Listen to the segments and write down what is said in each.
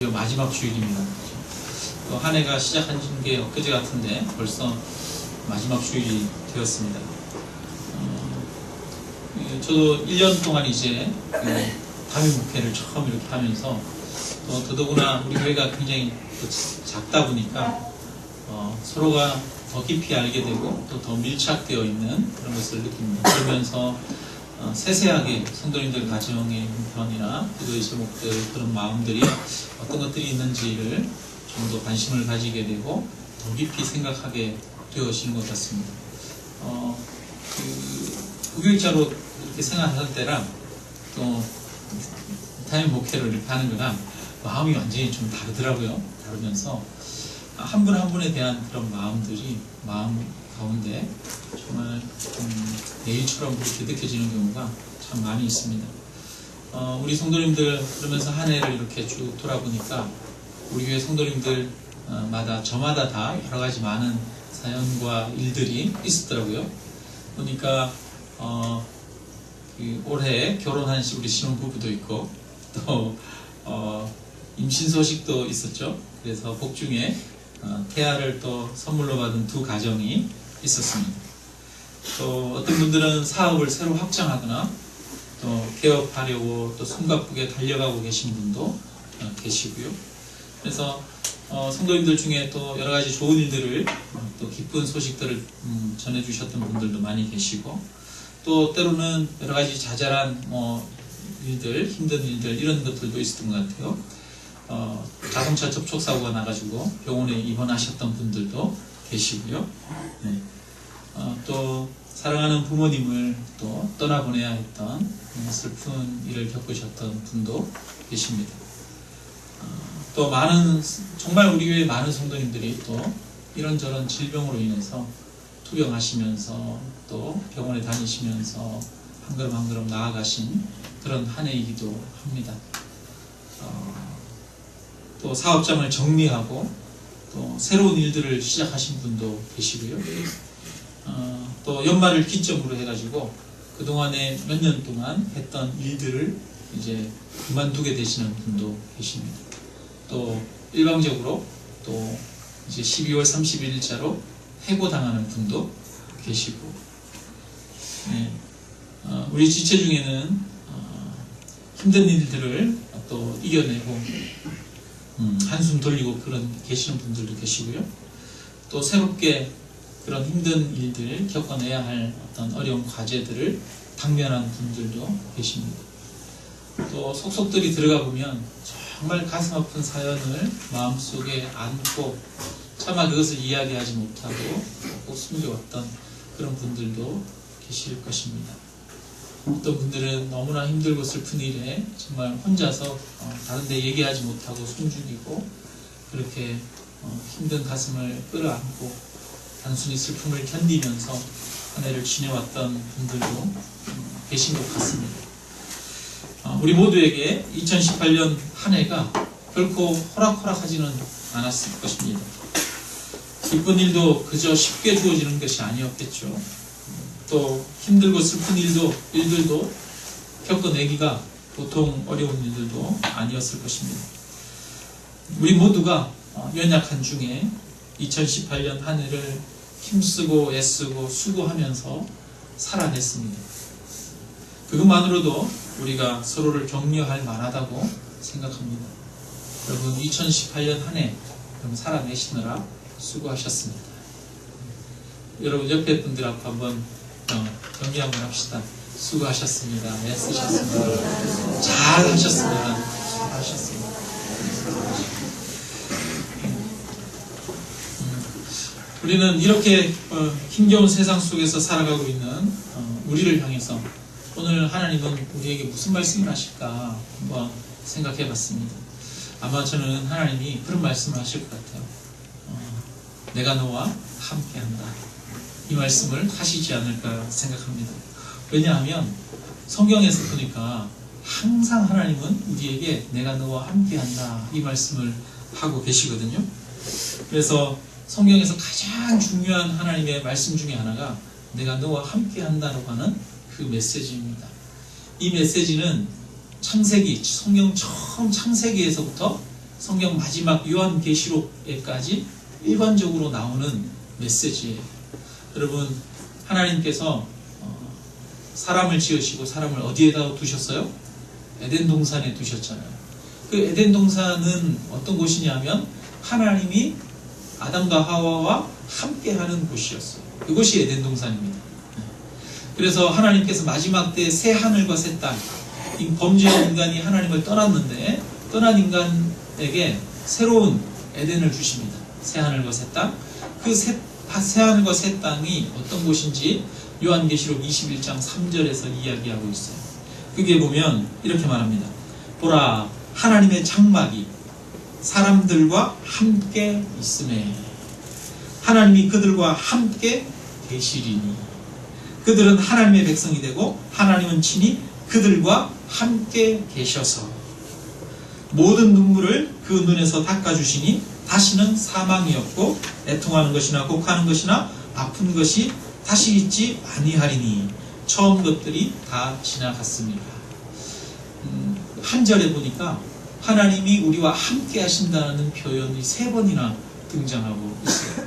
마지막 주일입니다. 또 한 해가 시작한 게 엊그제 같은데 벌써 마지막 주일이 되었습니다. 저도 1년 동안 이제 담임 목회를 처음 이렇게 하면서 또 더더구나 우리 교회가 굉장히 작다 보니까 서로가 더 깊이 알게 되고 또 더 밀착되어 있는 그런 것을 느낍니다. 그러면서 세세하게 성도님들 가정의 형편이나 기도의 제목들 그런 마음들이 어떤 것들이 있는지를 좀 더 관심을 가지게 되고 더 깊이 생각하게 되어지는 것 같습니다. 부교육자로 이렇게 생각할 때랑 또 담임 목회를 이렇게 하는 거랑 마음이 완전히 좀 다르더라고요. 다르면서 한 분 한 분에 대한 그런 마음들이 마음 가운데 정말 내일처럼 그렇게 느껴지는 경우가 참 많이 있습니다. 우리 성도님들 그러면서 한 해를 이렇게 쭉 돌아보니까 우리 교회 성도님들마다 저마다 다 여러 가지 많은 사연과 일들이 있었더라고요. 보니까 올해 결혼한 우리 신혼부부도 있고 또 임신 소식도 있었죠. 그래서 복중에 태아를 또 선물로 받은 두 가정이 있었습니다. 또 어떤 분들은 사업을 새로 확장하거나 또 개업하려고 또 숨가쁘게 달려가고 계신 분도 계시고요. 그래서 성도님들 중에 또 여러 가지 좋은 일들을 또 기쁜 소식들을 전해주셨던 분들도 많이 계시고 또 때로는 여러 가지 자잘한 일들, 힘든 일들 이런 것들도 있었던 것 같아요. 자동차 접촉사고가 나가지고 병원에 입원하셨던 분들도 계시고요. 네. 또 사랑하는 부모님을 또 떠나보내야 했던 슬픈 일을 겪으셨던 분도 계십니다. 또 정말 우리 교회 많은 성도님들이 또 이런저런 질병으로 인해서 투병하시면서 또 병원에 다니시면서 한 걸음 한 걸음 나아가신 그런 한 해이기도 합니다. 또 사업장을 정리하고 또 새로운 일들을 시작하신 분도 계시고요. 또 연말을 기점으로 해가지고 그동안에 몇 년 동안 했던 일들을 이제 그만두게 되시는 분도 계십니다. 또 일방적으로 또 이제 12월 31일자로 해고당하는 분도 계시고, 네. 우리 지체 중에는 힘든 일들을 또 이겨내고 한숨 돌리고 그런 계시는 분들도 계시고요. 또 새롭게 그런 힘든 일들을 겪어내야 할 어떤 어려운 과제들을 당면한 분들도 계십니다. 또 속속들이 들어가 보면 정말 가슴 아픈 사연을 마음속에 안고 차마 그것을 이야기하지 못하고 꼭 숨겨왔던 그런 분들도 계실 것입니다. 어떤 분들은 너무나 힘들고 슬픈 일에 정말 혼자서 다른 데 얘기하지 못하고 숨죽이고 그렇게 힘든 가슴을 끌어안고 단순히 슬픔을 견디면서 한 해를 지내왔던 분들도 계신 것 같습니다. 우리 모두에게 2018년 한 해가 결코 호락호락하지는 않았을 것입니다. 기쁜 일도 그저 쉽게 주어지는 것이 아니었겠죠. 또 힘들고 슬픈 일들도 겪어내기가 보통 어려운 일들도 아니었을 것입니다. 우리 모두가 연약한 중에 2018년 한 해를 힘쓰고 애쓰고 수고하면서 살아냈습니다. 그것만으로도 우리가 서로를 격려할 만하다고 생각합니다. 여러분 2018년 한 해 살아내시느라 수고하셨습니다. 여러분 옆에 분들 앞에 한번 격려 한번 합시다. 수고하셨습니다. 애쓰셨습니다. 잘하셨습니다. 잘하셨습니다. 우리는 이렇게 힘겨운 세상 속에서 살아가고 있는 우리를 향해서 오늘 하나님은 우리에게 무슨 말씀을 하실까 한번 생각해 봤습니다. 아마 저는 하나님이 그런 말씀을 하실 것 같아요. 내가 너와 함께한다. 이 말씀을 하시지 않을까 생각합니다. 왜냐하면 성경에서 보니까 항상 하나님은 우리에게 내가 너와 함께한다 이 말씀을 하고 계시거든요. 그래서 성경에서 가장 중요한 하나님의 말씀 중에 하나가 내가 너와 함께한다라고 하는 그 메시지입니다. 이 메시지는 성경 처음 창세기에서부터 성경 마지막 요한계시록에까지 일관적으로 나오는 메시지예요. 여러분, 하나님께서 사람을 지으시고 사람을 어디에다 두셨어요? 에덴 동산에 두셨잖아요. 그 에덴 동산은 어떤 곳이냐면 하나님이 아담과 하와와 함께하는 곳이었어요. 그곳이 에덴 동산입니다. 그래서 하나님께서 마지막 때 새 하늘과 새 땅, 범죄한 인간이 하나님을 떠났는데 떠난 인간에게 새로운 에덴을 주십니다. 새 하늘과 새 땅. 그 새 하늘과 새 땅이 어떤 곳인지 요한계시록 21장 3절에서 이야기하고 있어요. 그게 보면 이렇게 말합니다. 보라, 하나님의 장막이 사람들과 함께 있음에 하나님이 그들과 함께 계시리니 그들은 하나님의 백성이 되고 하나님은 친히 그들과 함께 계셔서 모든 눈물을 그 눈에서 닦아주시니 다시는 사망이 없고 애통하는 것이나 곡하는 것이나 아픈 것이 다시 있지 아니하리니 처음 것들이 다 지나갔습니다. 한 절에 보니까 하나님이 우리와 함께 하신다는 표현이 3번이나 등장하고 있어요.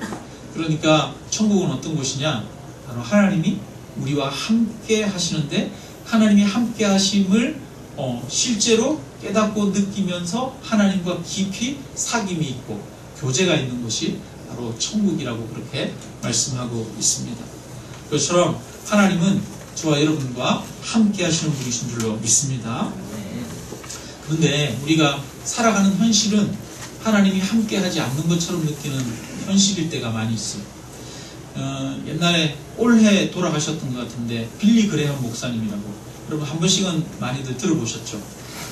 그러니까 천국은 어떤 곳이냐? 바로 하나님이 우리와 함께 하시는데 하나님이 함께 하심을 실제로 깨닫고 느끼면서 하나님과 깊이 사귐이 있고 교제가 있는 곳이 바로 천국이라고 그렇게 말씀하고 있습니다. 그것처럼 하나님은 저와 여러분과 함께 하시는 분이신 줄로 믿습니다. 그런데 우리가 살아가는 현실은 하나님이 함께 하지 않는 것처럼 느끼는 현실일 때가 많이 있어요. 옛날에 올해 돌아가셨던 것 같은데 빌리 그레엄 목사님이라고 여러분 한 번씩은 많이들 들어보셨죠.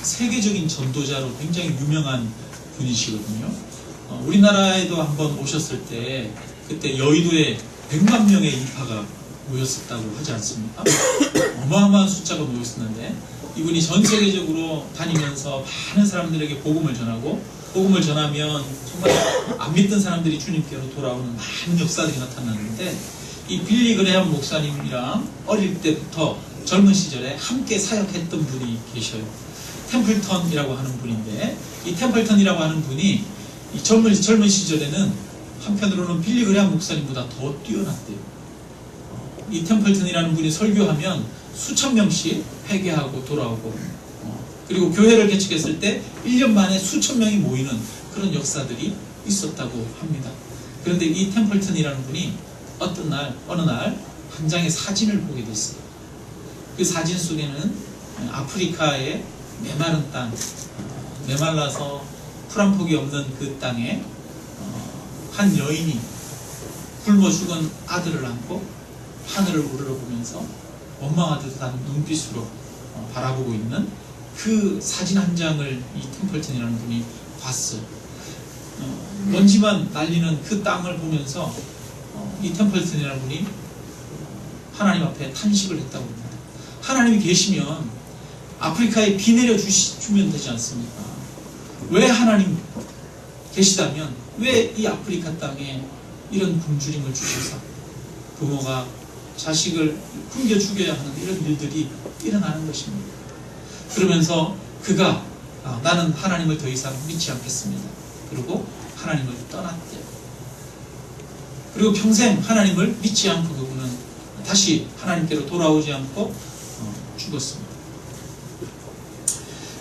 세계적인 전도자로 굉장히 유명한 분이시거든요. 우리나라에도 한번 오셨을 때 그때 여의도에 100만 명의 인파가 모였었다고 하지 않습니까? 어마어마한 숫자가 모였었는데 이분이 전 세계적으로 다니면서 많은 사람들에게 복음을 전하고 복음을 전하면 정말 안 믿던 사람들이 주님께로 돌아오는 많은 역사들이 나타났는데 이 빌리 그레엄 목사님이랑 어릴 때부터 젊은 시절에 함께 사역했던 분이 계셔요. 템플턴이라고 하는 분인데 이 템플턴이라고 하는 분이 이 젊은 시절에는 한편으로는 빌리 그레엄 목사님보다 더 뛰어났대요. 이 템플턴이라는 분이 설교하면 수천 명씩 회개하고 돌아오고 그리고 교회를 개척했을 때 1년 만에 수천 명이 모이는 그런 역사들이 있었다고 합니다. 그런데 이 템플턴이라는 분이 어느 날 한 장의 사진을 보게 됐어요. 그 사진 속에는 아프리카의 메마른 땅, 메말라서 풀 한 폭이 없는 그 땅에 한 여인이 굶어 죽은 아들을 안고 하늘을 우러러보면서 원망하듯 한 눈빛으로 바라보고 있는 그 사진 한 장을 이 템플턴이라는 분이 봤어요. 먼지만 날리는 그 땅을 보면서 이 템플턴이라는 분이 하나님 앞에 탄식을 했다고 합니다. 하나님이 계시면 아프리카에 비 내려주면 되지 않습니까? 왜 하나님 계시다면 왜 이 아프리카 땅에 이런 굶주림을 주셔서 부모가 자식을 굶겨 죽여야 하는 이런 일들이 일어나는 것입니다. 그러면서 그가 나는 하나님을 더 이상 믿지 않겠습니다. 그리고 하나님을 떠났대요. 그리고 평생 하나님을 믿지 않고 그분은 다시 하나님께로 돌아오지 않고 죽었습니다.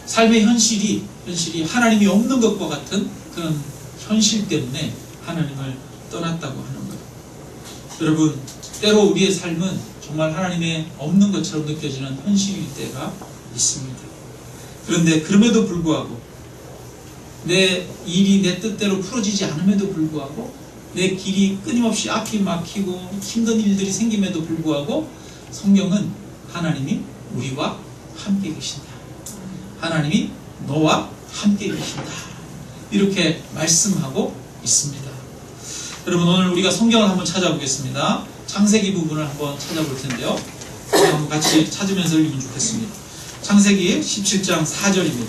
삶의 현실이 하나님이 없는 것과 같은 그런 현실 때문에 하나님을 떠났다고 하는 거예요. 여러분, 때로 우리의 삶은 정말 하나님의 없는 것처럼 느껴지는 현실일 때가 있습니다. 그런데 그럼에도 불구하고 내 일이 내 뜻대로 풀어지지 않음에도 불구하고 내 길이 끊임없이 앞이 막히고 힘든 일들이 생김에도 불구하고 성경은 하나님이 우리와 함께 계신다. 하나님이 너와 함께 계신다. 이렇게 말씀하고 있습니다. 여러분, 오늘 우리가 성경을 한번 찾아보겠습니다. 창세기 부분을 한번 찾아볼 텐데요. 한번 같이 찾으면서 읽으면 좋겠습니다. 창세기 17장 4절입니다.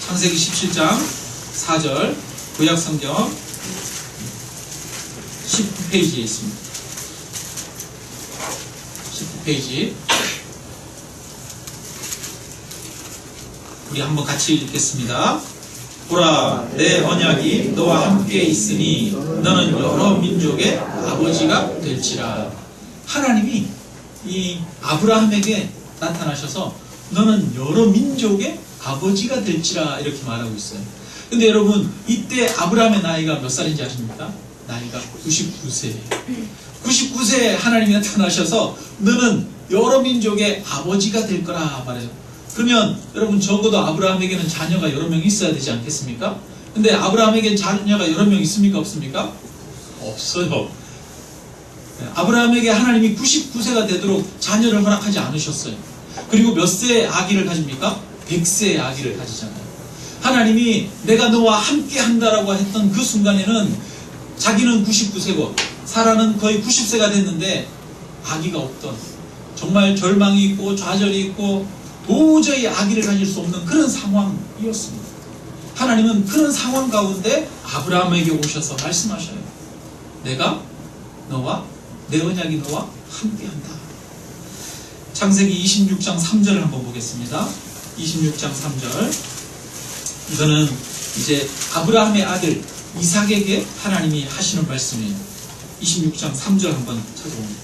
창세기 17장 4절 구약성경 19페이지에 있습니다. 19페이지 우리 한번 같이 읽겠습니다. 보라, 내 언약이 너와 함께 있으니 너는 여러 민족의 아버지가 될지라. 하나님이 이 아브라함에게 나타나셔서 너는 여러 민족의 아버지가 될지라 이렇게 말하고 있어요. 근데 여러분, 이때 아브라함의 나이가 몇 살인지 아십니까? 나이가 99세예요. 99세에 하나님이 나타나셔서 너는 여러 민족의 아버지가 될 거라 말해요. 그러면 여러분, 적어도 아브라함에게는 자녀가 여러 명 있어야 되지 않겠습니까? 근데 아브라함에게는 자녀가 여러 명 있습니까? 없습니까? 없어요. 아브라함에게 하나님이 99세가 되도록 자녀를 허락하지 않으셨어요. 그리고 몇 세의 아기를 가집니까? 100세의 아기를 가지잖아요. 하나님이 내가 너와 함께 한다라고 했던 그 순간에는 자기는 99세고 사라는 거의 90세가 됐는데 아기가 없던, 정말 절망이 있고 좌절이 있고 도저히 아기를 가질 수 없는 그런 상황이었습니다. 하나님은 그런 상황 가운데 아브라함에게 오셔서 말씀하셔요. 내가 너와, 내 언약이 너와 함께한다. 창세기 26장 3절을 한번 보겠습니다. 26장 3절. 이거는 이제 아브라함의 아들 이삭에게 하나님이 하시는 말씀이에요. 26장 3절 한번 찾아봅니다.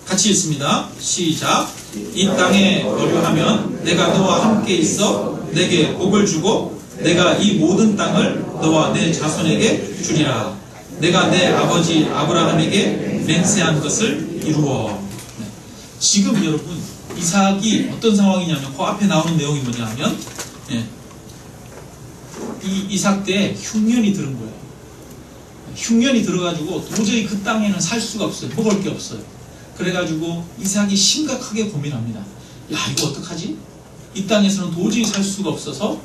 같이 읽습니다. 시작. 이 땅에 거류하면 내가 너와 함께 있어 내게 복을 주고 내가 이 모든 땅을 너와 내 자손에게 주리라. 내가 내 아버지 아브라함에게 맹세한 것을 이루어. 네. 지금 여러분, 이삭이 어떤 상황이냐면 그 앞에 나오는 내용이 뭐냐 하면 이 이삭 때에 흉년이 들은 거예요. 흉년이 들어가지고 도저히 그 땅에는 살 수가 없어요. 먹을 게 없어요. 그래가지고 이삭이 심각하게 고민합니다. 야, 이거 어떡하지? 이 땅에서는 도저히 살 수가 없어서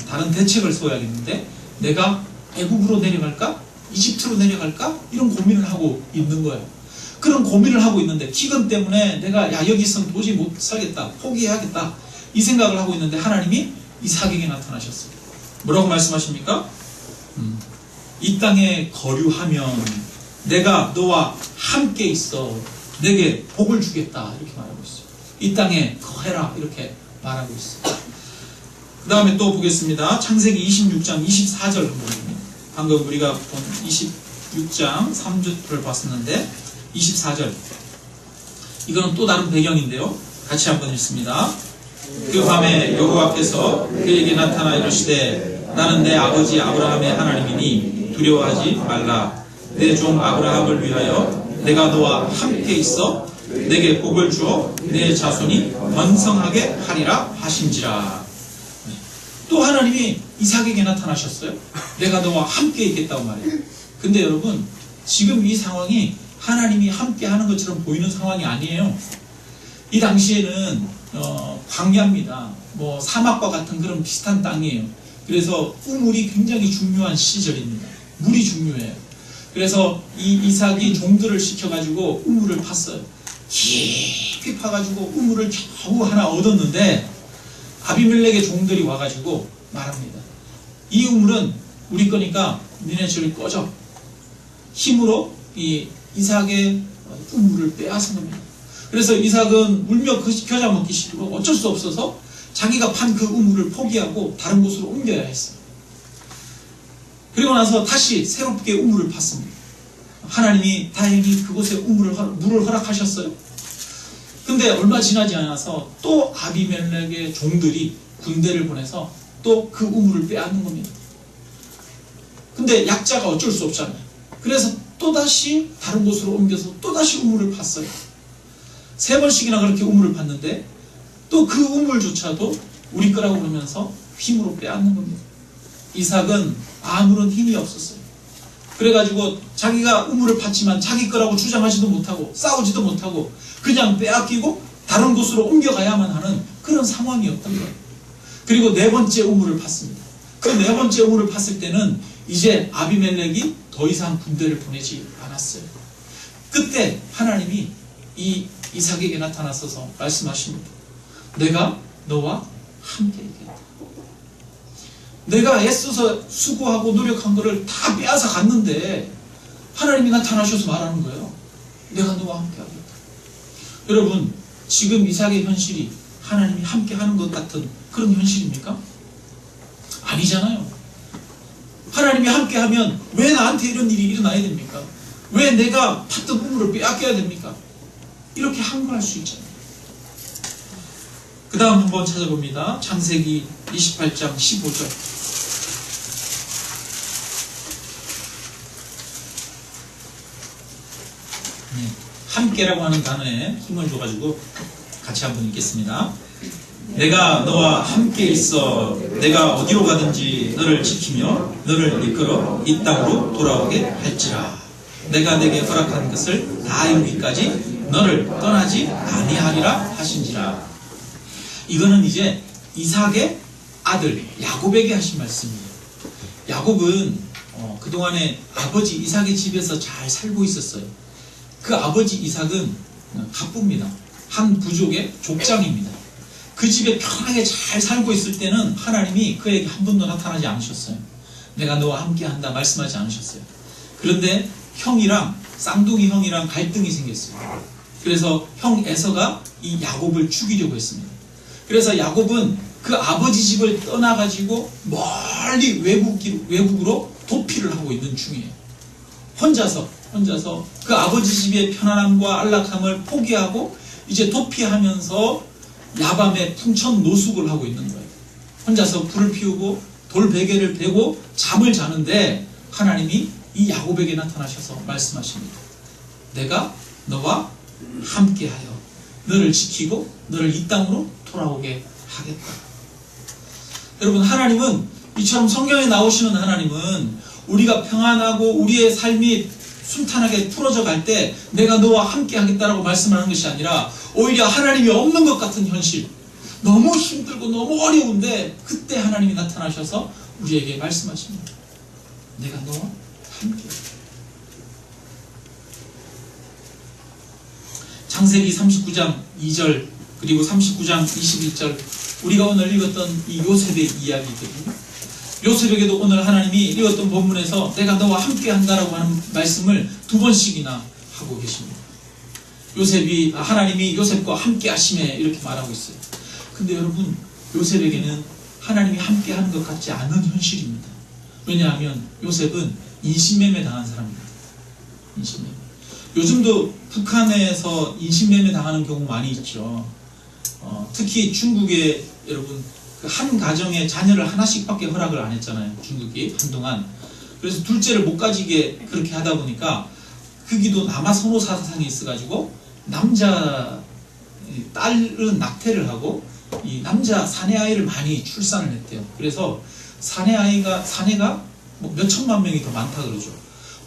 다른 대책을 세워야겠는데 내가 애국으로 내려갈까? 이집트로 내려갈까? 이런 고민을 하고 있는 거예요. 그런 고민을 하고 있는데 기근 때문에 내가 여기 있으면 도저히 못 살겠다, 포기해야겠다, 이 생각을 하고 있는데 하나님이 이삭에게 나타나셨어요. 뭐라고 말씀하십니까? 이 땅에 거류하면 내가 너와 함께 있어 내게 복을 주겠다, 이렇게 말하고 있어요. 이 땅에 거해라, 이렇게 말하고 있어요. 그 다음에 또 보겠습니다. 창세기 26장 24절 한번 보겠습니다. 방금 우리가 본 26장 3절을 봤었는데 24절, 이거는 또 다른 배경인데요. 같이 한번 읽습니다. 그 밤에 여호와께서 그에게 나타나 이르시되 나는 내 아버지 아브라함의 하나님이니 두려워하지 말라. 내 종 아브라함을 위하여 내가 너와 함께 있어 내게 복을 주어 내 자손이 번성하게 하리라 하신지라. 또 하나님이 이삭에게 나타나셨어요. 내가 너와 함께 있겠다고 말해요. 근데 여러분, 지금 이 상황이 하나님이 함께 하는 것처럼 보이는 상황이 아니에요. 이 당시에는 광야입니다. 뭐 사막과 같은 그런 비슷한 땅이에요. 그래서 우물이 굉장히 중요한 시절입니다. 물이 중요해요. 그래서 이 이삭이 종들을 시켜가지고 우물을 팠어요. 깊이 파가지고 우물을 겨우 하나 얻었는데 아비멜렉의 종들이 와가지고 말합니다. 이 우물은 우리 거니까 니네 저리 꺼져. 힘으로 이 이삭의 우물을 빼앗은 겁니다. 그래서 이삭은 울며 겨자 먹기 싫고 어쩔 수 없어서 자기가 판 그 우물을 포기하고 다른 곳으로 옮겨야 했어요. 그리고 나서 다시 새롭게 우물을 팠습니다. 하나님이 다행히 그곳에 물을 허락하셨어요. 근데 얼마 지나지 않아서 또 아비멜렉의 종들이 군대를 보내서 또 그 우물을 빼앗는 겁니다. 근데 약자가 어쩔 수 없잖아요. 그래서 또다시 다른 곳으로 옮겨서 또다시 우물을 팠어요. 3번씩이나 그렇게 우물을 팠는데 또 그 우물조차도 우리 거라고 그러면서 힘으로 빼앗는 겁니다. 이삭은 아무런 힘이 없었어요. 그래가지고 자기가 우물을 팠지만 자기 거라고 주장하지도 못하고 싸우지도 못하고 그냥 빼앗기고 다른 곳으로 옮겨가야만 하는 그런 상황이었던 거예요. 그리고 4번째 우물을 팠습니다. 그 4번째 우물을 팠을 때는 이제 아비멜렉이 더 이상 군대를 보내지 않았어요. 그때 하나님이 이 이삭에게 나타나서서 말씀하십니다. 내가 너와 함께 있겠다. 내가 애써서 수고하고 노력한 거를 다 빼앗아 갔는데 하나님이 나타나셔서 말하는 거예요. 내가 너와 함께 하겠다. 여러분, 지금 이삭의 현실이 하나님이 함께 하는 것 같은 그런 현실입니까? 아니잖아요. 하나님이 함께 하면 왜 나한테 이런 일이 일어나야 됩니까? 왜 내가 팠던 우물을 빼앗겨야 됩니까? 이렇게 항거할 수 있잖아요. 그 다음 한번 찾아봅니다. 창세기 28장 15절. 함께라고 하는 단어에 힘을 줘가지고 같이 한번 읽겠습니다. 내가 너와 함께 있어 내가 어디로 가든지 너를 지키며 너를 이끌어 이 땅으로 돌아오게 할지라. 내가 내게 허락한 것을 다 이루기까지 너를 떠나지 아니하리라 하신지라. 이거는 이제 이삭의 아들 야곱에게 하신 말씀이에요. 야곱은 그동안에 아버지 이삭의 집에서 잘 살고 있었어요. 그 아버지 이삭은 갑부입니다. 한 부족의 족장입니다. 그 집에 편하게 잘 살고 있을 때는 하나님이 그에게 한 번도 나타나지 않으셨어요. 내가 너와 함께 한다 말씀하지 않으셨어요. 그런데 형이랑 쌍둥이 형이랑 갈등이 생겼어요. 그래서 형 에서가 이 야곱을 죽이려고 했습니다. 그래서 야곱은 그 아버지 집을 떠나가지고 멀리 외국으로 도피를 하고 있는 중이에요. 혼자서 그 아버지 집의 편안함과 안락함을 포기하고 이제 도피하면서 야밤에 풍천 노숙을 하고 있는 거예요. 혼자서 불을 피우고 돌 베개를 베고 잠을 자는데 하나님이 이 야곱에게 나타나셔서 말씀하십니다. 내가 너와 함께하여 너를 지키고 너를 이 땅으로 돌아오게 하겠다. 여러분, 하나님은 이처럼 성경에 나오시는 하나님은 우리가 평안하고 우리의 삶이 순탄하게 풀어져 갈 때 내가 너와 함께 하겠다라고 말씀하는 것이 아니라 오히려 하나님이 없는 것 같은 현실, 너무 힘들고 너무 어려운데 그때 하나님이 나타나셔서 우리에게 말씀하십니다. 내가 너와 함께. 창세기 39장 2절 그리고 39장 21절 우리가 오늘 읽었던 이 요셉의 이야기거든요. 요셉에게도 오늘 하나님이 읽었던 본문에서 내가 너와 함께 한다라고 하는 말씀을 2번씩이나 하고 계십니다. 하나님이 요셉과 함께 하심에 이렇게 말하고 있어요. 근데 여러분, 요셉에게는 하나님이 함께 하는 것 같지 않은 현실입니다. 왜냐하면 요셉은 인신매매 당한 사람입니다. 인신매매. 요즘도 북한에서 인신매매 당하는 경우 많이 있죠. 특히 중국에 여러분 한 가정에 자녀를 하나씩밖에 허락을 안 했잖아요. 중국이 한동안. 그래서 둘째를 못 가지게 그렇게 하다 보니까 거기도 남아선호 사상이 있어가지고 남자 딸은 낙태를 하고 이 남자 사내 아이를 많이 출산을 했대요. 그래서 사내가 뭐 몇천만 명이 더 많다 그러죠.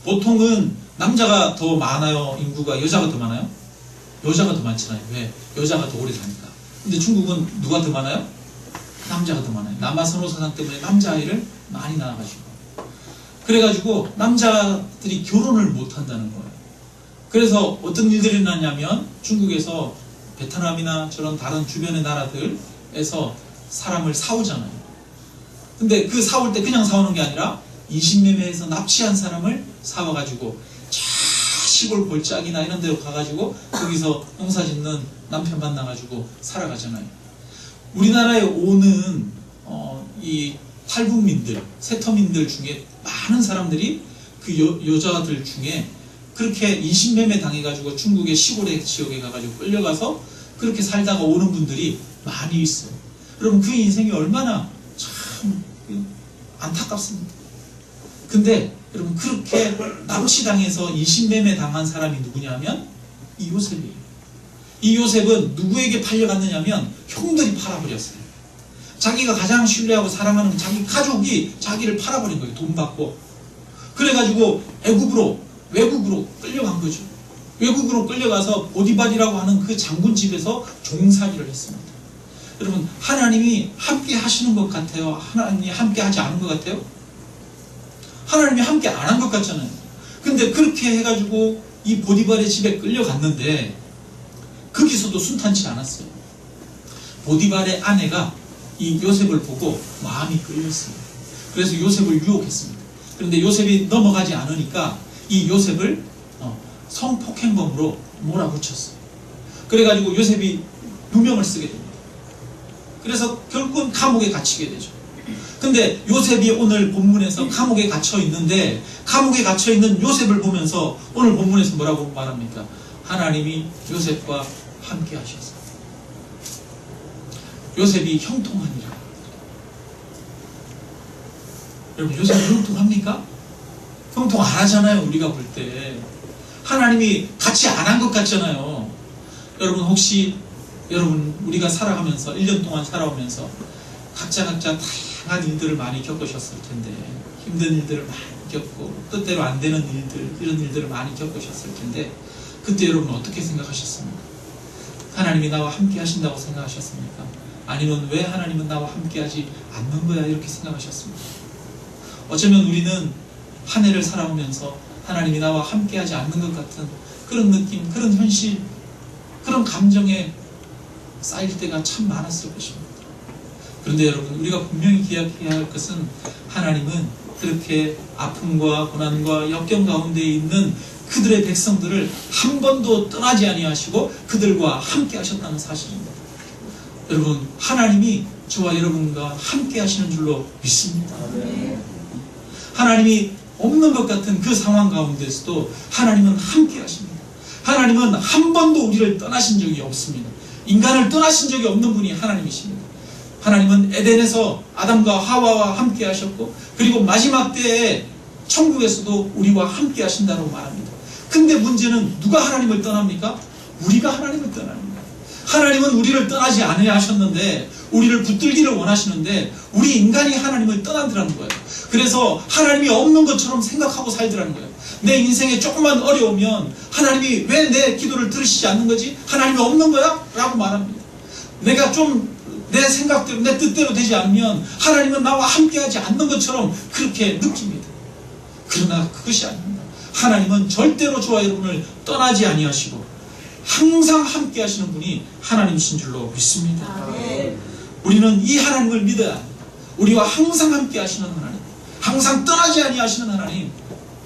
보통은 남자가 더 많아요? 인구가 여자가 더 많아요? 여자가 더 많잖아요. 왜? 여자가 더 오래 사니까. 근데 중국은 누가 더 많아요? 남자가 더 많아요. 남아선호 사상 때문에 남자아이를 많이 낳아가지고. 그래가지고 남자들이 결혼을 못 한다는 거예요. 그래서 어떤 일들이 일어나냐면 중국에서 베트남이나 저런 다른 주변의 나라들에서 사람을 사오잖아요. 근데 그 사올 때 그냥 사오는 게 아니라 인신매매해서 납치한 사람을 사와가지고 시골 골짜기나 이런 데로 가가지고 거기서 농사 짓는 남편 만나가지고 살아가잖아요. 우리나라에 오는 이 탈북민들, 세터민들 중에 많은 사람들이 그 여자들 중에 그렇게 인신매매 당해가지고 중국의 시골의 지역에 가가지고 끌려가서 그렇게 살다가 오는 분들이 많이 있어요. 여러분, 그 인생이 얼마나 참 안타깝습니다. 근데 여러분, 그렇게 납치당해서 인신매매 당한 사람이 누구냐면 이 요셉이에요. 이 요셉은 누구에게 팔려갔느냐면 형들이 팔아버렸어요. 자기가 가장 신뢰하고 사랑하는 자기 가족이 자기를 팔아버린 거예요. 돈 받고. 그래가지고 외국으로 끌려간 거죠. 외국으로 끌려가서 보디발이라고 하는 그 장군 집에서 종살이를 했습니다. 여러분, 하나님이 함께 하시는 것 같아요? 하나님이 함께 하지 않은 것 같아요? 하나님이 함께 안 한 것 같잖아요. 근데 그렇게 해가지고 이 보디발의 집에 끌려갔는데 거기서도 순탄치 않았어요. 보디발의 아내가 이 요셉을 보고 마음이 끌렸어요. 그래서 요셉을 유혹했습니다. 그런데 요셉이 넘어가지 않으니까 이 요셉을 성폭행범으로 몰아붙였어요. 그래가지고 요셉이 누명을 쓰게 됩니다. 그래서 결국은 감옥에 갇히게 되죠. 근데 요셉이 오늘 본문에서 감옥에 갇혀 있는데, 감옥에 갇혀 있는 요셉을 보면서 오늘 본문에서 뭐라고 말합니까? 하나님이 요셉과 함께 하셔서 요셉이 형통하니라. 여러분, 요셉이 형통합니까? 형통 안 하잖아요. 우리가 볼 때 하나님이 같이 안 한 것 같잖아요. 여러분, 혹시 우리가 살아가면서 1년 동안 살아오면서 각자 다양한 일들을 많이 겪으셨을 텐데, 힘든 일들을 많이 겪고 뜻대로 안 되는 일들, 이런 일들을 많이 겪으셨을 텐데, 그때 여러분 어떻게 생각하셨습니까? 하나님이 나와 함께 하신다고 생각하셨습니까? 아니면 왜 하나님은 나와 함께 하지 않는 거야, 이렇게 생각하셨습니까? 어쩌면 우리는 한 해를 살아오면서 하나님이 나와 함께 하지 않는 것 같은 그런 느낌, 그런 현실, 그런 감정에 쌓일 때가 참 많았을 것입니다. 그런데 여러분, 우리가 분명히 기억해야 할 것은, 하나님은 그렇게 아픔과 고난과 역경 가운데 있는 그들의 백성들을 한 번도 떠나지 아니하시고 그들과 함께 하셨다는 사실입니다. 여러분, 하나님이 저와 여러분과 함께 하시는 줄로 믿습니다. 하나님이 없는 것 같은 그 상황 가운데서도 하나님은 함께 하십니다. 하나님은 한 번도 우리를 떠나신 적이 없습니다. 인간을 떠나신 적이 없는 분이 하나님이십니다. 하나님은 에덴에서 아담과 하와와 함께 하셨고, 그리고 마지막 때에 천국에서도 우리와 함께 하신다고 말합니다. 근데 문제는 누가 하나님을 떠납니까? 우리가 하나님을 떠납니다. 하나님은 우리를 떠나지 않으려 하셨는데, 우리를 붙들기를 원하시는데, 우리 인간이 하나님을 떠나더라는 거예요. 그래서 하나님이 없는 것처럼 생각하고 살더라는 거예요. 내 인생에 조금만 어려우면 하나님이 왜 내 기도를 들으시지 않는 거지? 하나님이 없는 거야? 라고 말합니다. 내가 좀 내 생각대로, 내 뜻대로 되지 않으면 하나님은 나와 함께하지 않는 것처럼 그렇게 느낍니다. 그러나 그것이 아닙니다. 하나님은 절대로 저와 여러분을 떠나지 아니하시고 항상 함께 하시는 분이 하나님이신 줄로 믿습니다. 우리는 이 하나님을 믿어야 합니다. 우리와 항상 함께 하시는 하나님, 항상 떠나지 아니하시는 하나님,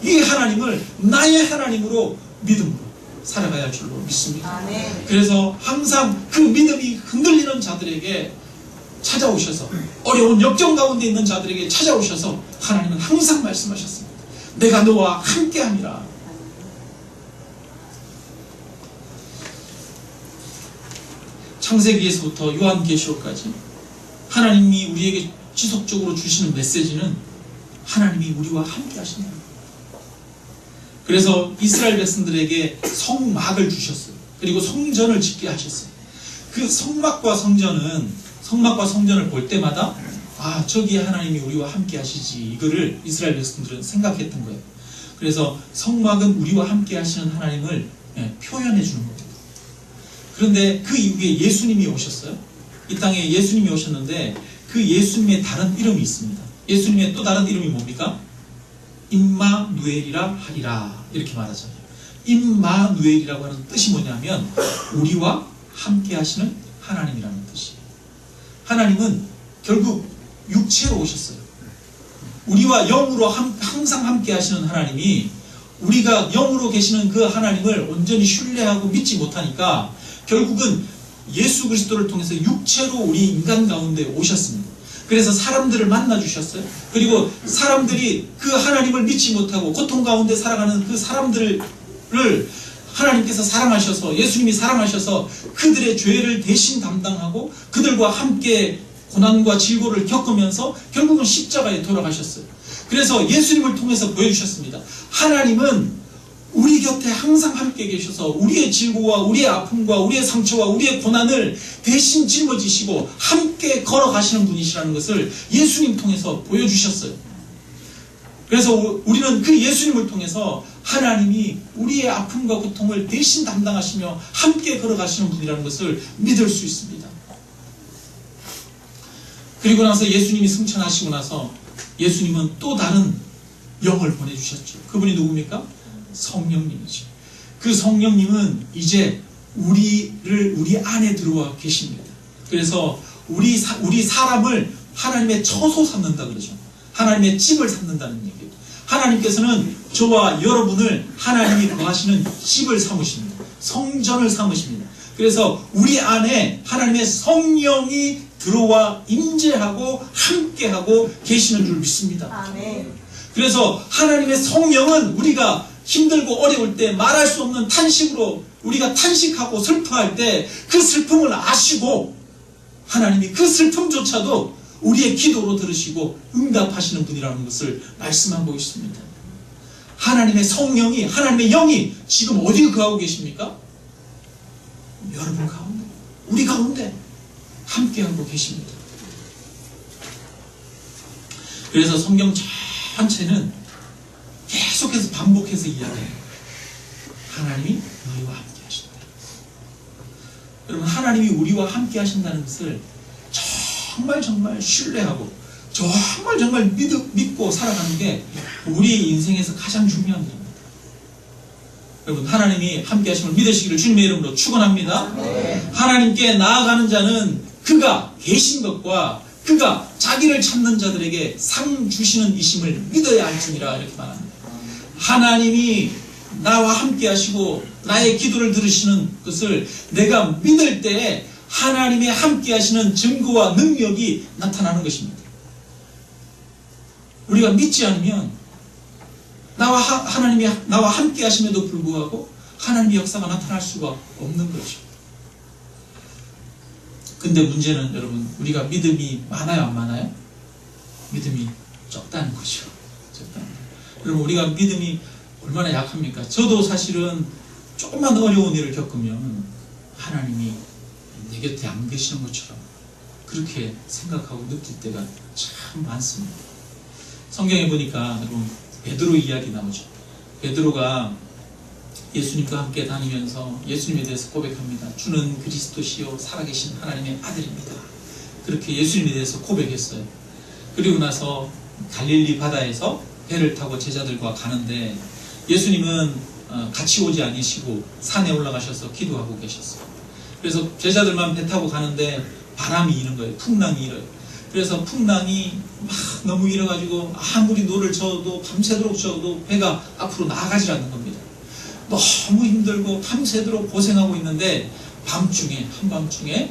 이 하나님을 나의 하나님으로 믿음으로 살아가야 할 줄로 믿습니다. 그래서 항상 그 믿음이 흔들리는 자들에게 찾아오셔서, 어려운 역경 가운데 있는 자들에게 찾아오셔서 하나님은 항상 말씀하셨습니다. 내가 너와 함께함이라. 창세기에서부터 요한계시록까지 하나님이 우리에게 지속적으로 주시는 메시지는 하나님이 우리와 함께 하신다. 그래서 이스라엘 백성들에게 성막을 주셨어요. 그리고 성전을 짓게 하셨어요. 그 성막과 성전을 볼 때마다, 아, 저기 하나님이 우리와 함께 하시지, 이거를 이스라엘 백성들은 생각했던 거예요. 그래서 성막은 우리와 함께 하시는 하나님을 표현해 주는 겁니다. 그런데 그 이후에 예수님이 오셨어요. 이 땅에 예수님이 오셨는데, 그 예수님의 다른 이름이 있습니다. 예수님의 또 다른 이름이 뭡니까? 임마누엘이라 하리라, 이렇게 말하잖아요. 임마누엘이라고 하는 뜻이 뭐냐면 우리와 함께 하시는 하나님이라는 뜻이에요. 하나님은 결국 육체로 오셨어요. 우리와 영으로 항상 함께 하시는 하나님이, 우리가 영으로 계시는 그 하나님을 온전히 신뢰하고 믿지 못하니까 결국은 예수 그리스도를 통해서 육체로 우리 인간 가운데 오셨습니다. 그래서 사람들을 만나주셨어요. 그리고 사람들이 그 하나님을 믿지 못하고 고통 가운데 살아가는 그 사람들을 하나님께서 사랑하셔서, 예수님이 사랑하셔서 그들의 죄를 대신 담당하고 그들과 함께 고난과 질고를 겪으면서 결국은 십자가에 돌아가셨어요. 그래서 예수님을 통해서 보여주셨습니다. 하나님은 우리 곁에 항상 함께 계셔서 우리의 질고와 우리의 아픔과 우리의 상처와 우리의 고난을 대신 짊어지시고 함께 걸어가시는 분이시라는 것을 예수님 통해서 보여주셨어요. 그래서 우리는 그 예수님을 통해서 하나님이 우리의 아픔과 고통을 대신 담당하시며 함께 걸어가시는 분이라는 것을 믿을 수 있습니다. 그리고 나서 예수님이 승천하시고 나서 예수님은 또 다른 영을 보내주셨죠. 그분이 누굽니까? 성령님이죠. 그 성령님은 이제 우리 안에 들어와 계십니다. 그래서 우리 사람을 하나님의 처소 삼는다 그러죠. 하나님의 집을 삼는다는 얘기예요. 하나님께서는 저와 여러분을 하나님이 거하시는 집을 삼으십니다. 성전을 삼으십니다. 그래서 우리 안에 하나님의 성령이 들어와 임재하고 함께하고 계시는 줄 믿습니다. 아멘. 그래서 하나님의 성령은 우리가 힘들고 어려울 때 말할 수 없는 탄식으로 우리가 탄식하고 슬퍼할 때 그 슬픔을 아시고 하나님이 그 슬픔조차도 우리의 기도로 들으시고 응답하시는 분이라는 것을 말씀하고 있습니다. 하나님의 성령이, 하나님의 영이 지금 어디에 거하고 계십니까? 여러분 가운데, 우리 가운데 함께하고 계십니다. 그래서 성경 전체는 계속해서 반복해서 이야기해요. 하나님이 너희와 함께 하신다. 여러분, 하나님이 우리와 함께 하신다는 것을 정말 신뢰하고 정말 믿고 살아가는 게 우리 인생에서 가장 중요한 겁니다. 여러분, 하나님이 함께 하심을 믿으시기를 주님의 이름으로 축원합니다. 하나님께 나아가는 자는 그가 계신 것과 그가 자기를 찾는 자들에게 상 주시는 이심을 믿어야 할지니라, 이렇게 말합니다. 하나님이 나와 함께 하시고 나의 기도를 들으시는 것을 내가 믿을 때에 하나님의 함께 하시는 증거와 능력이 나타나는 것입니다. 우리가 믿지 않으면 하나님이 나와 함께 하심에도 불구하고 하나님의 역사가 나타날 수가 없는 거죠. 근데 문제는 여러분, 우리가 믿음이 많아요, 안 많아요? 믿음이 적다는 거죠. 적다는 거죠. 여러분, 우리가 믿음이 얼마나 약합니까? 저도 사실은 조금만 어려운 일을 겪으면 하나님이 내 곁에 안 계시는 것처럼 그렇게 생각하고 느낄 때가 참 많습니다. 성경에 보니까 여러분, 베드로 이야기 나오죠. 베드로가 예수님과 함께 다니면서 예수님에 대해서 고백합니다. 주는 그리스도시요 살아계신 하나님의 아들입니다. 그렇게 예수님에 대해서 고백했어요. 그리고 나서 갈릴리 바다에서 배를 타고 제자들과 가는데 예수님은 같이 오지 않으시고 산에 올라가셔서 기도하고 계셨어요. 그래서 제자들만 배 타고 가는데 바람이 이는 거예요. 풍랑이 일어요. 그래서 풍랑이 막 너무 일어가지고 아무리 노를 저어도 밤새도록 저어도 배가 앞으로 나아가지 않는 겁니다. 너무 힘들고 밤새도록 고생하고 있는데 한밤중에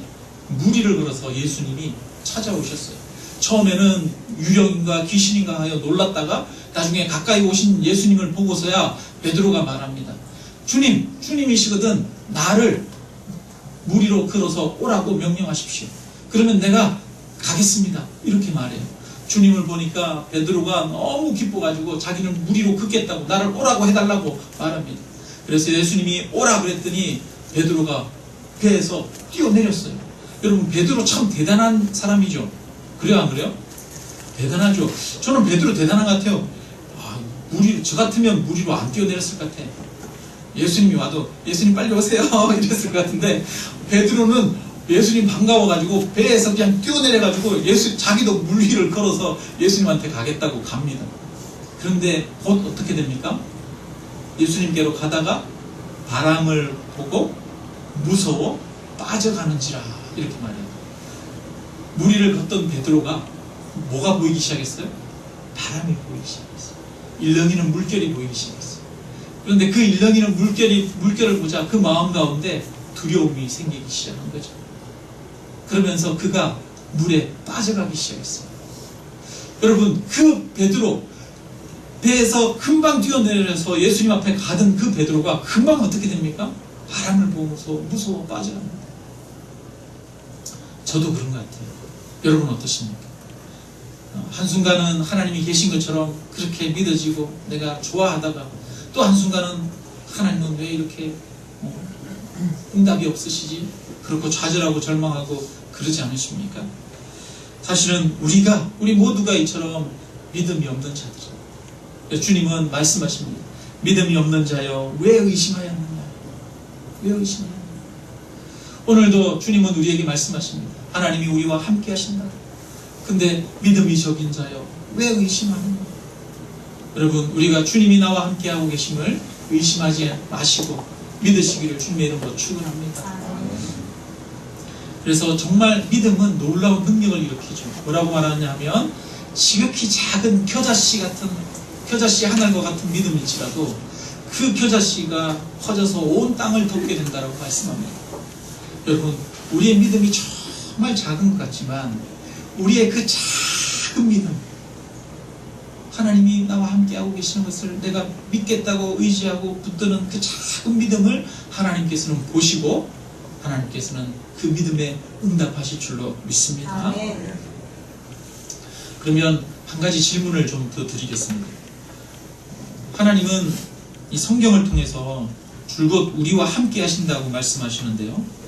무리를 걸어서 예수님이 찾아오셨어요. 처음에는 유령인가 귀신인가 하여 놀랐다가 나중에 가까이 오신 예수님을 보고서야 베드로가 말합니다. 주님이시거든 나를 무리로 걸어서 오라고 명령하십시오. 그러면 내가 가겠습니다. 이렇게 말해요. 주님을 보니까 베드로가 너무 기뻐가지고 자기는 무리로 긋겠다고 나를 오라고 해달라고 말합니다. 그래서 예수님이 오라 그랬더니 베드로가 배에서 뛰어내렸어요. 여러분, 베드로 참 대단한 사람이죠. 그래요, 안 그래요? 대단하죠. 저는 베드로 대단한 것 같아요. 저 같으면 무리로 안 뛰어내렸을 것 같아. 예수님이 와도 예수님 빨리 오세요 이랬을 것 같은데 베드로는 예수님 반가워가지고 배에서 그냥 뛰어내려가지고 자기도 물 위를 걸어서 예수님한테 가겠다고 갑니다. 그런데 곧 어떻게 됩니까? 예수님께로 가다가 바람을 보고 무서워 빠져가는지라, 이렇게 말해요. 무리를 걷던 베드로가 뭐가 보이기 시작했어요? 바람이 보이기 시작했어요. 일렁이는 물결이 보이기 시작했어요. 그런데 그 일렁이는 물결을 보자 그 마음 가운데 두려움이 생기기 시작한 거죠. 그러면서 그가 물에 빠져가기 시작했어요. 여러분, 그 베드로, 배에서 금방 뛰어내려서 예수님 앞에 가던 그 베드로가 금방 어떻게 됩니까? 바람을 보면서 무서워 빠져갑니다. 저도 그런 것 같아요. 여러분 어떠십니까? 한순간은 하나님이 계신 것처럼 그렇게 믿어지고 내가 좋아하다가 또 한순간은 하나님은 왜 이렇게 응답이 없으시지? 그렇고 좌절하고 절망하고 그러지 않으십니까? 사실은 우리 모두가 이처럼 믿음이 없는 자들이에요. 주님은 말씀하십니다. 믿음이 없는 자여 왜 의심하였느냐? 왜 의심하였느냐? 오늘도 주님은 우리에게 말씀하십니다. 하나님이 우리와 함께 하신다. 근데 믿음이 적인 자여 왜 의심하느냐? 여러분, 우리가 주님이 나와 함께하고 계심을 의심하지 마시고 믿으시기를 주님의 이름으로 축원합니다. 그래서 정말 믿음은 놀라운 능력을 일으키죠. 뭐라고 말하냐면 지극히 작은 겨자씨 하늘과 같은 믿음일지라도 그 겨자씨가 커져서 온 땅을 덮게 된다라고 말씀합니다. 여러분, 우리의 믿음이 정말 작은 것 같지만 우리의 그 작은 믿음, 하나님이 나와 함께하고 계시는 것을 내가 믿겠다고 의지하고 붙드는 그 작은 믿음을 하나님께서는 보시고 하나님께서는 그 믿음에 응답하실 줄로 믿습니다. 아멘. 그러면 한 가지 질문을 좀 더 드리겠습니다. 하나님은 이 성경을 통해서 줄곧 우리와 함께 하신다고 말씀하시는데요.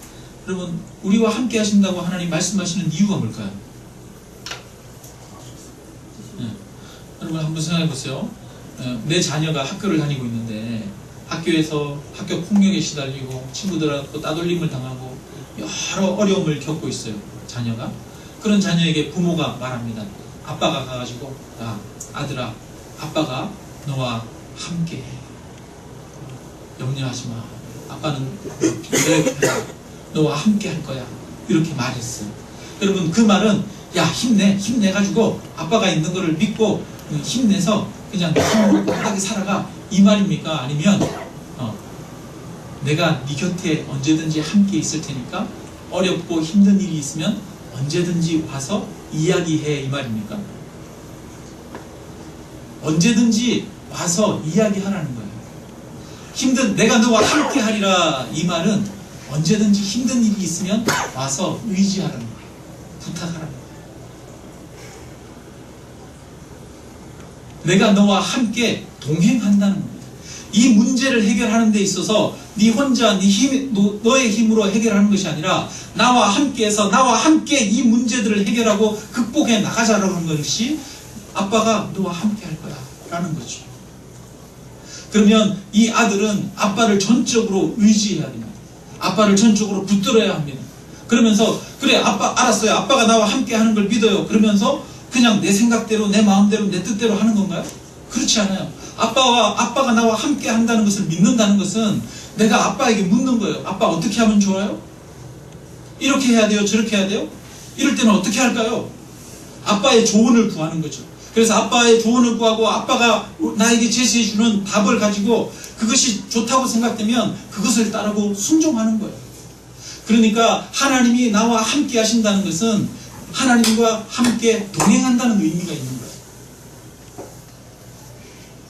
여러분, 우리와 함께 하신다고 하나님 말씀하시는 이유가 뭘까요? 여러분 한번 생각해 보세요. 내 자녀가 학교를 다니고 있는데 학교에서 학교 폭력에 시달리고 친구들하고 따돌림을 당하고 여러 어려움을 겪고 있어요. 자녀가. 그런 자녀에게 부모가 말합니다. 아빠가 가가지고 야, 아들아, 아빠가 너와 함께해. 염려하지 마. 아빠는 너와 함께 할 거야. 이렇게 말했어요. 여러분, 그 말은 야, 힘내가지고 아빠가 있는 거를 믿고 힘내서 그냥 힘으로 굳하게 살아가, 이 말입니까? 아니면 내가 네 곁에 언제든지 함께 있을 테니까 어렵고 힘든 일이 있으면 언제든지 와서 이야기해, 이 말입니까? 언제든지 와서 이야기하라는 거예요. 내가 너와 함께 하리라, 이 말은 언제든지 힘든 일이 있으면 와서 의지하라는 거예요. 부탁하라는 거예요. 내가 너와 함께 동행한다는 겁니다. 이 문제를 해결하는 데 있어서 네 혼자 너의 힘으로 해결하는 것이 아니라 나와 함께해서 나와 함께 이 문제들을 해결하고 극복해 나가자라고 하는 것이 아빠가 너와 함께 할 거야 라는 거죠. 그러면 이 아들은 아빠를 전적으로 의지해야 됩니다. 아빠를 전적으로 붙들어야 합니다. 그러면서 그래, 아빠 알았어요. 아빠가 나와 함께 하는 걸 믿어요. 그러면서 그냥 내 생각대로 내 마음대로 내 뜻대로 하는 건가요? 그렇지 않아요. 아빠가 나와 함께 한다는 것을 믿는다는 것은 내가 아빠에게 묻는 거예요. 아빠 어떻게 하면 좋아요? 이렇게 해야 돼요? 저렇게 해야 돼요? 이럴 때는 어떻게 할까요? 아빠의 조언을 구하는 거죠. 그래서 아빠의 조언을 구하고 아빠가 나에게 제시해주는 답을 가지고 그것이 좋다고 생각되면 그것을 따르고 순종하는 거예요. 그러니까 하나님이 나와 함께 하신다는 것은 하나님과 함께 동행한다는 의미가 있는 거예요.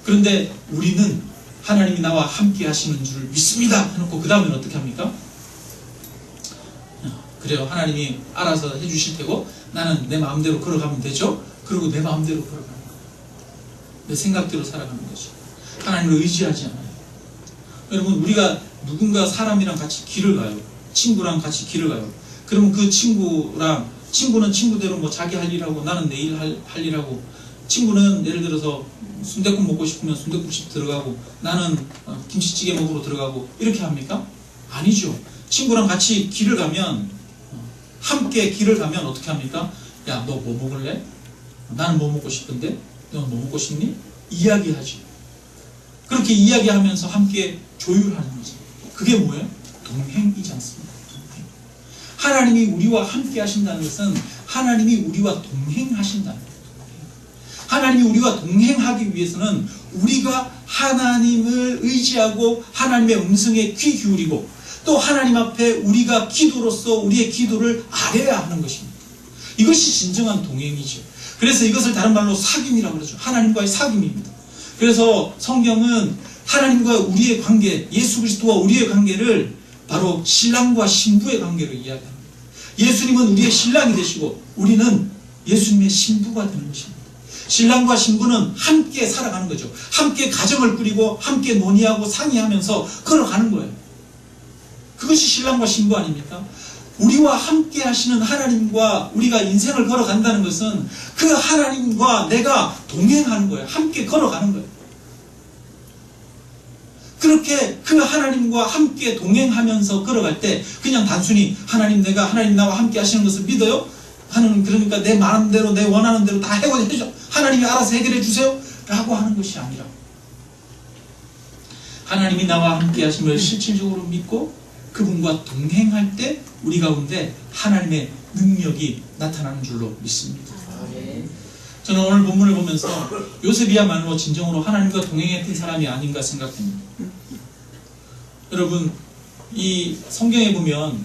그런데 우리는 하나님이 나와 함께 하시는 줄 믿습니다 해놓고 그 다음에는 어떻게 합니까? 그래요, 하나님이 알아서 해주실 테고 나는 내 마음대로 걸어가면 되죠. 그리고 내 마음대로 걸어가는 거예요. 내 생각대로 살아가는 거죠. 하나님을 의지하지 않아요. 여러분, 우리가 누군가 사람이랑 같이 길을 가요. 친구랑 같이 길을 가요. 그러면 그 친구는 친구대로 뭐 자기 할 일하고 나는 내일 할 일하고, 친구는 예를 들어서 순댓국 먹고 싶으면 순댓국집 들어가고 나는 김치찌개 먹으러 들어가고 이렇게 합니까? 아니죠. 친구랑 같이 길을 가면, 함께 길을 가면 어떻게 합니까? 야, 너 뭐 먹을래? 나는 뭐 먹고 싶은데? 너 뭐 먹고 싶니? 이야기하죠. 그렇게 이야기하면서 함께 조율하는 거죠. 그게 뭐예요? 동행이지 않습니까? 동행. 하나님이 우리와 함께 하신다는 것은 하나님이 우리와 동행하신다는 거예요. 하나님이 우리와 동행하기 위해서는 우리가 하나님을 의지하고 하나님의 음성에 귀 기울이고 또 하나님 앞에 우리가 기도로서 우리의 기도를 아뢰야 하는 것입니다. 이것이 진정한 동행이죠. 그래서 이것을 다른 말로 사귐이라고 그러죠. 하나님과의 사귐입니다. 그래서 성경은 하나님과 우리의 관계, 예수 그리스도와 우리의 관계를 바로 신랑과 신부의 관계로 이야기합니다. 예수님은 우리의 신랑이 되시고 우리는 예수님의 신부가 되는 것입니다. 신랑과 신부는 함께 살아가는 거죠. 함께 가정을 꾸리고 함께 논의하고 상의하면서 걸어가는 거예요. 그것이 신랑과 신부 아닙니까? 우리와 함께 하시는 하나님과 우리가 인생을 걸어간다는 것은 그 하나님과 내가 동행하는 거예요. 함께 걸어가는 거예요. 그렇게 그 하나님과 함께 동행하면서 걸어갈 때 그냥 단순히 하나님 나와 함께 하시는 것을 믿어요? 하는, 그러니까 내 마음대로 내 원하는 대로 다 해줘. 하나님이 알아서 해결해 주세요 라고 하는 것이 아니라 하나님이 나와 함께 하심을 실질적으로 믿고 그분과 동행할 때 우리 가운데 하나님의 능력이 나타나는 줄로 믿습니다. 저는 오늘 본문을 보면서 요셉이야말로 진정으로 하나님과 동행했던 사람이 아닌가 생각합니다. 여러분, 이 성경에 보면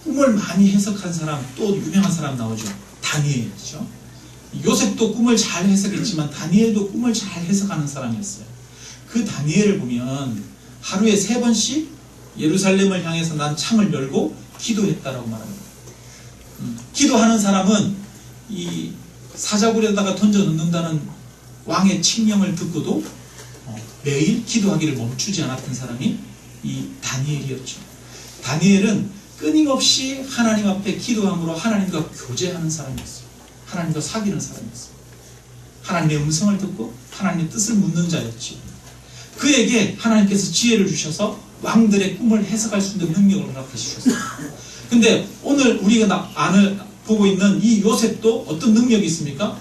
꿈을 많이 해석한 사람, 또 유명한 사람 나오죠. 다니엘이죠. 요셉도 꿈을 잘 해석했지만 다니엘도 꿈을 잘 해석하는 사람이었어요. 그 다니엘을 보면 하루에 3번씩 예루살렘을 향해서 난 창을 열고 기도했다라고 말합니다. 기도하는 사람은 이 사자굴에다가 던져 넣는다는 왕의 칙령을 듣고도 매일 기도하기를 멈추지 않았던 사람이 이 다니엘이었죠. 다니엘은 끊임없이 하나님 앞에 기도함으로 하나님과 교제하는 사람이었어요. 하나님과 사귀는 사람이었어요. 하나님의 음성을 듣고 하나님의 뜻을 묻는 자였죠. 그에게 하나님께서 지혜를 주셔서 왕들의 꿈을 해석할 수 있는 능력을 허락해 주셨어요. 근데 오늘 우리가 보고 있는 이 요셉도 어떤 능력이 있습니까?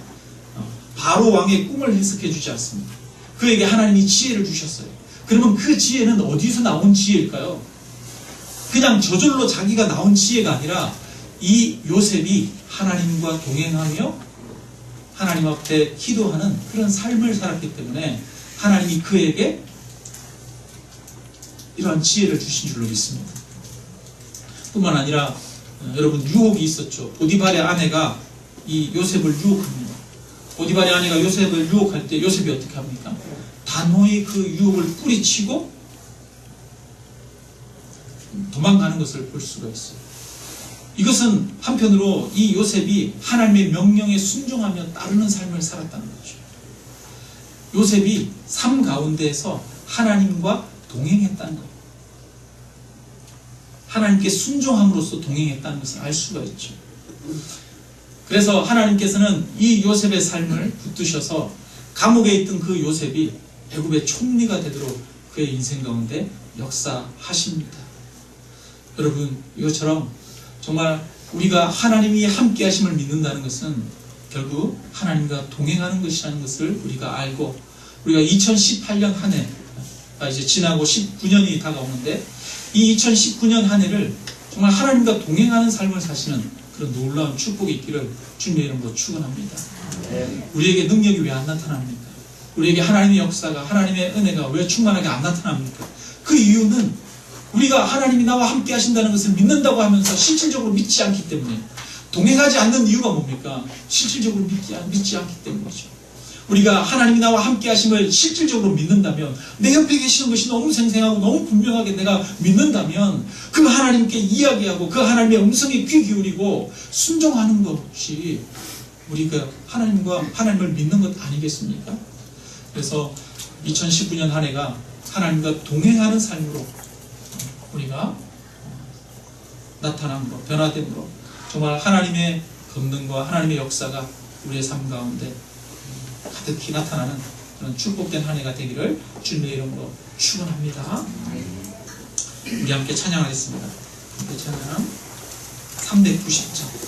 바로 왕의 꿈을 해석해 주지 않습니다. 그에게 하나님이 지혜를 주셨어요. 그러면 그 지혜는 어디서 나온 지혜일까요? 그냥 저절로 자기가 나온 지혜가 아니라 이 요셉이 하나님과 동행하며 하나님 앞에 기도하는 그런 삶을 살았기 때문에 하나님이 그에게 이러한 지혜를 주신 줄로 믿습니다. 뿐만 아니라 여러분 유혹이 있었죠. 보디발의 아내가 이 요셉을 유혹합니다. 보디발의 아내가 요셉을 유혹할 때 요셉이 어떻게 합니까? 단호히 그 유혹을 뿌리치고 도망가는 것을 볼 수가 있어요. 이것은 한편으로 이 요셉이 하나님의 명령에 순종하며 따르는 삶을 살았다는 거죠. 요셉이 삶 가운데에서 하나님과 동행했다는 거예요. 하나님께 순종함으로써 동행했다는 것을 알 수가 있죠. 그래서 하나님께서는 이 요셉의 삶을 붙드셔서 감옥에 있던 그 요셉이 애굽의 총리가 되도록 그의 인생 가운데 역사하십니다. 여러분, 이것처럼 정말 우리가 하나님이 함께 하심을 믿는다는 것은 결국 하나님과 동행하는 것이라는 것을 우리가 알고, 우리가 2018년 한 해가 이제 지나고 19년이 다가오는데 이 2019년 한 해를 정말 하나님과 동행하는 삶을 사시는 그런 놀라운 축복이 있기를 주님의 이름으로 축원합니다. 우리에게 능력이 왜 안 나타납니까? 우리에게 하나님의 역사가, 하나님의 은혜가 왜 충만하게 안 나타납니까? 그 이유는 우리가 하나님이 나와 함께 하신다는 것을 믿는다고 하면서 실질적으로 믿지 않기 때문에, 동행하지 않는 이유가 뭡니까? 실질적으로 믿지 않기 때문이죠. 우리가 하나님이 나와 함께 하심을 실질적으로 믿는다면, 내 옆에 계시는 것이 너무 생생하고 너무 분명하게 내가 믿는다면 그 하나님께 이야기하고 그 하나님의 음성에 귀 기울이고 순종하는 것이 우리가 하나님을 믿는 것 아니겠습니까? 그래서 2019년 한 해가 하나님과 동행하는 삶으로 우리가 나타남으로, 변화됨으로 정말 하나님의 권능과 하나님의 역사가 우리의 삶 가운데 가득히 나타나는 그런 축복된 한 해가 되기를 주님의 이름으로 축원합니다. 우리 함께 찬양하겠습니다. 함께 찬양 390장.